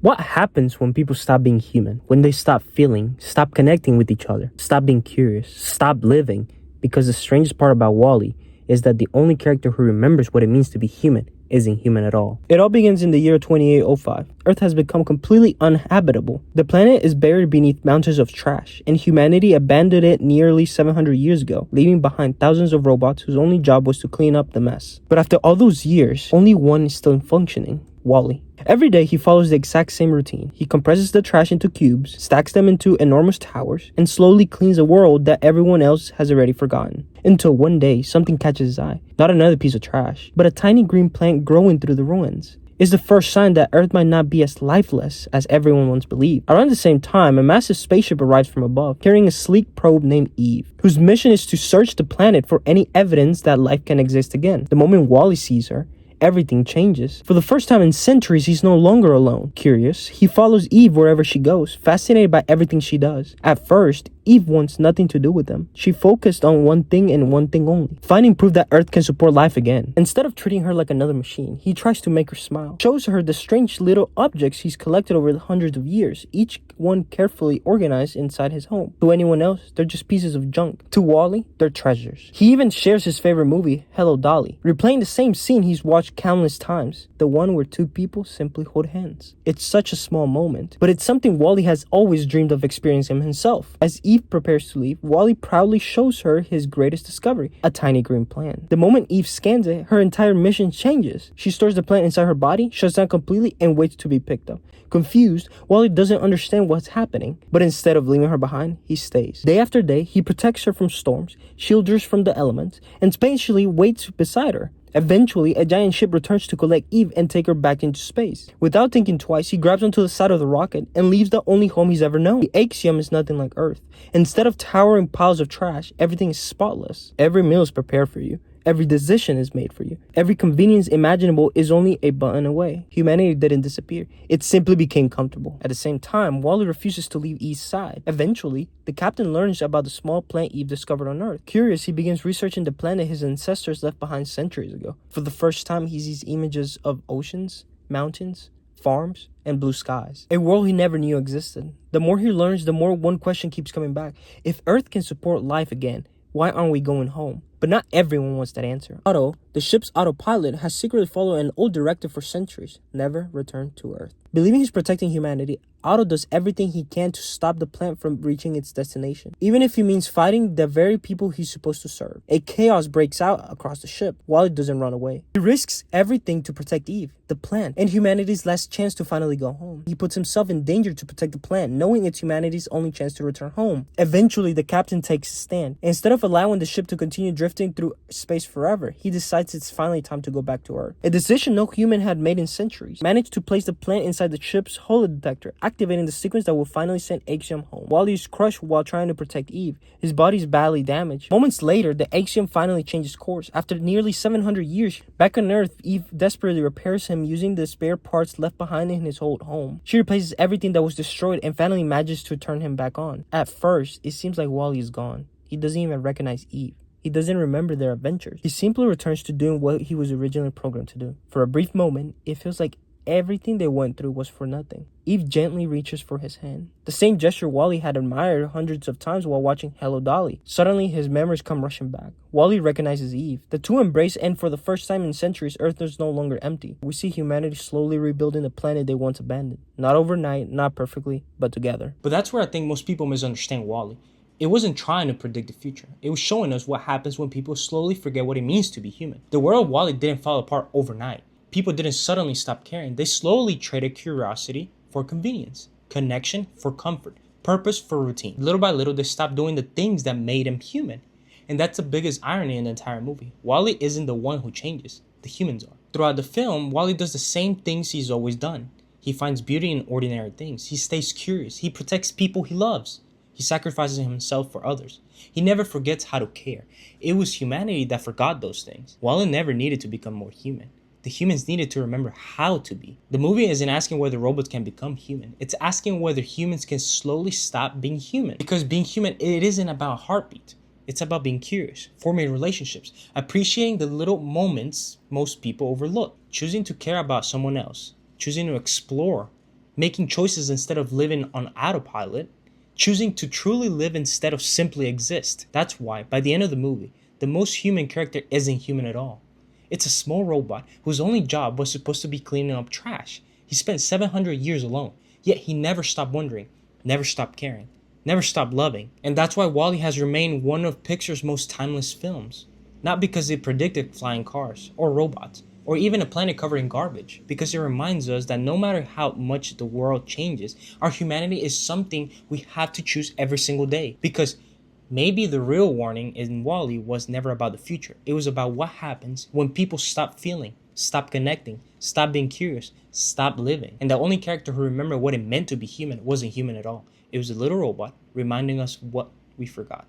What happens when people stop being human? When they stop feeling, stop connecting with each other, stop being curious, stop living? Because the strangest part about Wall-E is that the only character who remembers what it means to be human isn't human at all. It all begins in the year 2805. Earth has become completely uninhabitable. The planet is buried beneath mountains of trash, and humanity abandoned it nearly 700 years ago, leaving behind thousands of robots whose only job was to clean up the mess. But after all those years, only one is still functioning: Wall-E. Every day he follows the exact same routine. He compresses the trash into cubes, stacks them into enormous towers, and slowly cleans a world that everyone else has already forgotten. Until one day, something catches his eye. Not another piece of trash, but a tiny green plant growing through the ruins. It's the first sign that Earth might not be as lifeless as everyone once believed. Around the same time, a massive spaceship arrives from above, carrying a sleek probe named Eve, whose mission is to search the planet for any evidence that life can exist again. The moment Wall-E sees her, everything changes. For the first time in centuries, he's no longer alone. Curious, he follows Eve wherever she goes, fascinated by everything she does. At first, Eve wants nothing to do with them. She focused on one thing and one thing only: finding proof that Earth can support life again. Instead of treating her like another machine, he tries to make her smile. Shows her the strange little objects he's collected over the hundreds of years, each one carefully organized inside his home. To anyone else, they're just pieces of junk. To Wall-E, they're treasures. He even shares his favorite movie, Hello Dolly, replaying the same scene he's watched countless times, the one where two people simply hold hands. It's such a small moment, but it's something Wall-E has always dreamed of experiencing himself. As Eve prepares to leave, Wall-E proudly shows her his greatest discovery: a tiny green plant. The moment Eve scans it, her entire mission changes. She stores the plant inside her body, shuts down completely, and waits to be picked up. Confused, Wall-E doesn't understand what's happening, but instead of leaving her behind, he stays. Day after day, he protects her from storms, shields her from the elements, and patiently waits beside her. Eventually, a giant ship returns to collect Eve and take her back into space. Without thinking twice, he grabs onto the side of the rocket and leaves the only home he's ever known. The Axiom is nothing like Earth. Instead of towering piles of trash, everything is spotless. Every meal is prepared for you. Every decision is made for you. Every convenience imaginable is only a button away. Humanity didn't disappear. It simply became comfortable. At the same time, Wall-E refuses to leave Eve's side. Eventually, the captain learns about the small plant Eve discovered on Earth. Curious, he begins researching the planet his ancestors left behind centuries ago. For the first time, he sees images of oceans, mountains, farms, and blue skies. A world he never knew existed. The more he learns, the more one question keeps coming back: if Earth can support life again, why aren't we going home? But not everyone wants that answer. Otto, the ship's autopilot, has secretly followed an old directive for centuries: never return to Earth. Believing he's protecting humanity, Otto does everything he can to stop the plant from reaching its destination, even if he means fighting the very people he's supposed to serve. A chaos breaks out across the ship. Wall-E doesn't run away. He risks everything to protect Eve, the plant, and humanity's last chance to finally go home. He puts himself in danger to protect the plant, knowing it's humanity's only chance to return home. Eventually, the captain takes a stand. Instead of allowing the ship to continue drifting through space forever, he decides it's finally time to go back to Earth. A decision no human had made in centuries. Managed to place the plant inside the ship's holodetector, activating the sequence that will finally send Axiom home. Wall-E is crushed while trying to protect Eve. His body is badly damaged. Moments later, the Axiom finally changes course. After nearly 700 years, back on Earth, Eve desperately repairs him using the spare parts left behind in his old home. She replaces everything that was destroyed and finally manages to turn him back on. At first, it seems like Wall-E is gone. He doesn't even recognize Eve. He doesn't remember their adventures. He simply returns to doing what he was originally programmed to do. For a brief moment, it feels like everything they went through was for nothing. Eve gently reaches for his hand, the same gesture Wall-E had admired hundreds of times while watching Hello Dolly. Suddenly, his memories come rushing back. Wall-E recognizes Eve. The two embrace, and for the first time in centuries, Earth is no longer empty. We see humanity slowly rebuilding the planet they once abandoned. Not overnight, not perfectly, but together. But that's where I think most people misunderstand Wall-E. It wasn't trying to predict the future. It was showing us what happens when people slowly forget what it means to be human. The world of Wall-E didn't fall apart overnight. People didn't suddenly stop caring. They slowly traded curiosity for convenience, connection for comfort, purpose for routine. Little by little, they stopped doing the things that made them human. And that's the biggest irony in the entire movie. Wall-E isn't the one who changes. The humans are. Throughout the film, Wall-E does the same things he's always done. He finds beauty in ordinary things. He stays curious. He protects people he loves. He sacrifices himself for others. He never forgets how to care. It was humanity that forgot those things. Wall-E never needed to become more human. The humans needed to remember how to be. The movie isn't asking whether robots can become human. It's asking whether humans can slowly stop being human. Because being human, it isn't about heartbeat. It's about being curious, forming relationships, appreciating the little moments most people overlook, choosing to care about someone else, choosing to explore, making choices instead of living on autopilot, choosing to truly live instead of simply exist. That's why, by the end of the movie, the most human character isn't human at all. It's a small robot whose only job was supposed to be cleaning up trash. He spent 700 years alone, yet he never stopped wondering, never stopped caring, never stopped loving. And that's why WALL-E has remained one of Pixar's most timeless films. Not because it predicted flying cars, or robots, or even a planet covered in garbage, because it reminds us that no matter how much the world changes, our humanity is something we have to choose every single day. Because maybe the real warning in WALL-E was never about the future. It was about what happens when people stop feeling, stop connecting, stop being curious, stop living. And the only character who remembered what it meant to be human wasn't human at all. It was a little robot reminding us what we forgot.